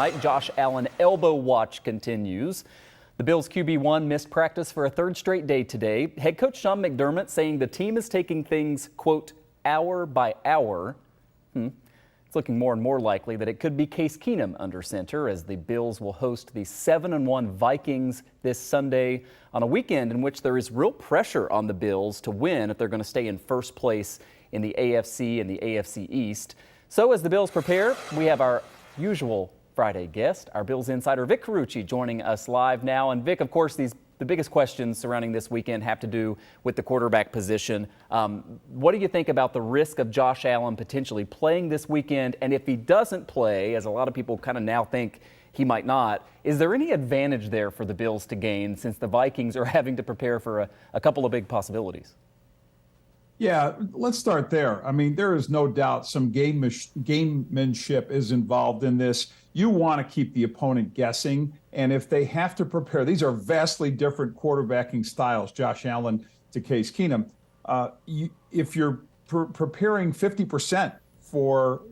Josh Allen elbow watch continues. The Bills QB1 missed practice for a third straight day today. Head coach Sean McDermott saying the team is taking things, quote, hour by hour. It's looking more and more likely that it could be Case Keenum under center as the Bills will host the 7-1 Vikings this Sunday on a weekend in which there is real pressure on the Bills to win if they're going to stay in first place in the AFC and the AFC East. So as the Bills prepare, we have our usual Friday guest, our Bills insider Vic Carucci, joining us live now. And Vic, of course, the biggest questions surrounding this weekend have to do with the quarterback position. What do you think about the risk of Josh Allen potentially playing this weekend? And if he doesn't play, as a lot of people kind of now think he might not, is there any advantage there for the Bills to gain since the Vikings are having to prepare for a couple of big possibilities? Yeah, let's start there. I mean, there is no doubt some gamemanship is involved in this. You want to keep the opponent guessing, and if they have to prepare, these are vastly different quarterbacking styles, Josh Allen to Case Keenum. If you're preparing 50% for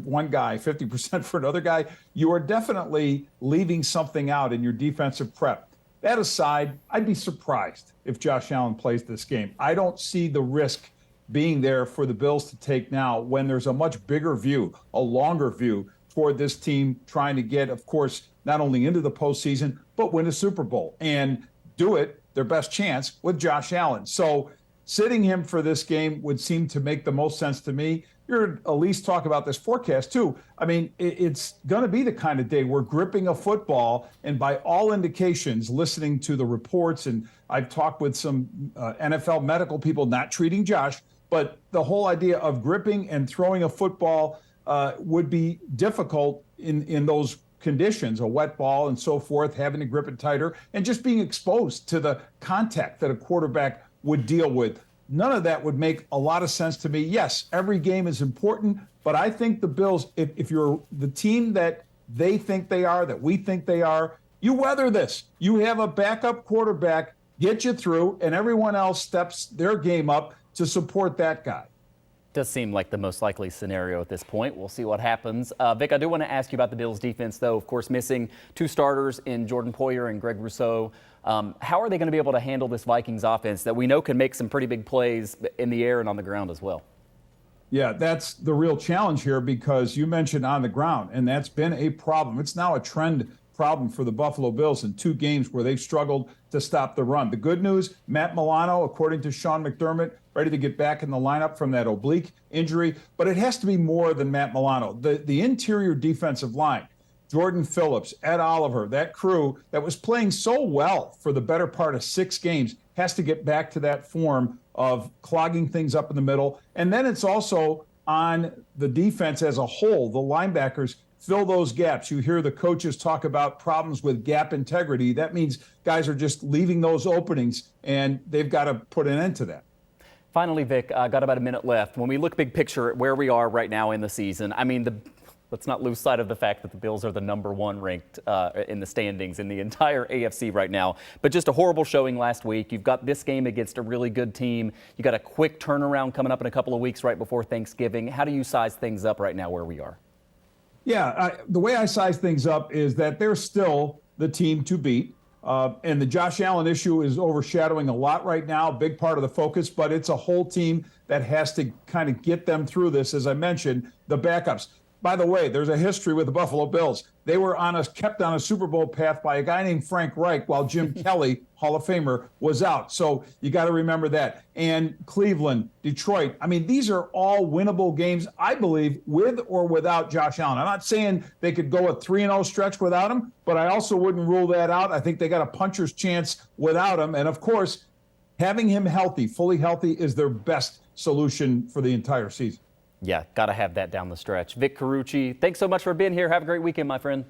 one guy, 50% for another guy, you are definitely leaving something out in your defensive prep. That aside, I'd be surprised if Josh Allen plays this game. I don't see the risk being there for the Bills to take now when there's a much bigger view, a longer view for this team trying to get, of course, not only into the postseason, but win a Super Bowl and do it their best chance with Josh Allen. So sitting him for this game would seem to make the most sense to me. You're at least talk about this forecast too. I mean, it's going to be the kind of day we're gripping a football, and by all indications, listening to the reports, and I've talked with some NFL medical people, not treating Josh, but the whole idea of gripping and throwing a football would be difficult in those conditions, a wet ball and so forth, having to grip it tighter, and just being exposed to the contact that a quarterback would deal with. None of that would make a lot of sense to me. Yes, every game is important, but I think the Bills, if you're the team that they think they are, that we think they are, you weather this. You have a backup quarterback, get you through, and everyone else steps their game up to support that guy. Does seem like the most likely scenario at this point. We'll see what happens. Vic, I do want to ask you about the Bills defense, though. Of course, missing two starters in Jordan Poyer and Greg Rousseau. How are they going to be able to handle this Vikings offense that we know can make some pretty big plays in the air and on the ground as well? Yeah, that's the real challenge here because you mentioned on the ground, and that's been a problem. It's now a trend problem for the Buffalo Bills in two games where they've struggled to stop the run. The good news, Matt Milano, according to Sean McDermott, ready to get back in the lineup from that oblique injury, but it has to be more than Matt Milano. The interior defensive line, Jordan Phillips, Ed Oliver, that crew that was playing so well for the better part of 6 games has to get back to that form of clogging things up in the middle. And then it's also on the defense as a whole, the linebackers fill those gaps. You hear the coaches talk about problems with gap integrity. That means guys are just leaving those openings, and they've got to put an end to that. Finally, Vic, got about a minute left. When we look big picture at where we are right now in the season, I mean, let's not lose sight of the fact that the Bills are the #1 ranked in the standings in the entire AFC right now. But just a horrible showing last week. You've got this game against a really good team. You got a quick turnaround coming up in a couple of weeks right before Thanksgiving. How do you size things up right now where we are? Yeah, the way I size things up is that they're still the team to beat. And the Josh Allen issue is overshadowing a lot right now, big part of the focus, but it's a whole team that has to kind of get them through this. As I mentioned, the backups. By the way, there's a history with the Buffalo Bills. They were kept on a Super Bowl path by a guy named Frank Reich while Jim Kelly, Hall of Famer, was out. So you got to remember that. And Cleveland, Detroit. I mean, these are all winnable games, I believe, with or without Josh Allen. I'm not saying they could go a 3-0 stretch without him, but I also wouldn't rule that out. I think they got a puncher's chance without him. And, of course, having him healthy, fully healthy, is their best solution for the entire season. Yeah, got to have that down the stretch. Vic Carucci, thanks so much for being here. Have a great weekend, my friend.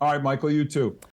All right, Michael, you too.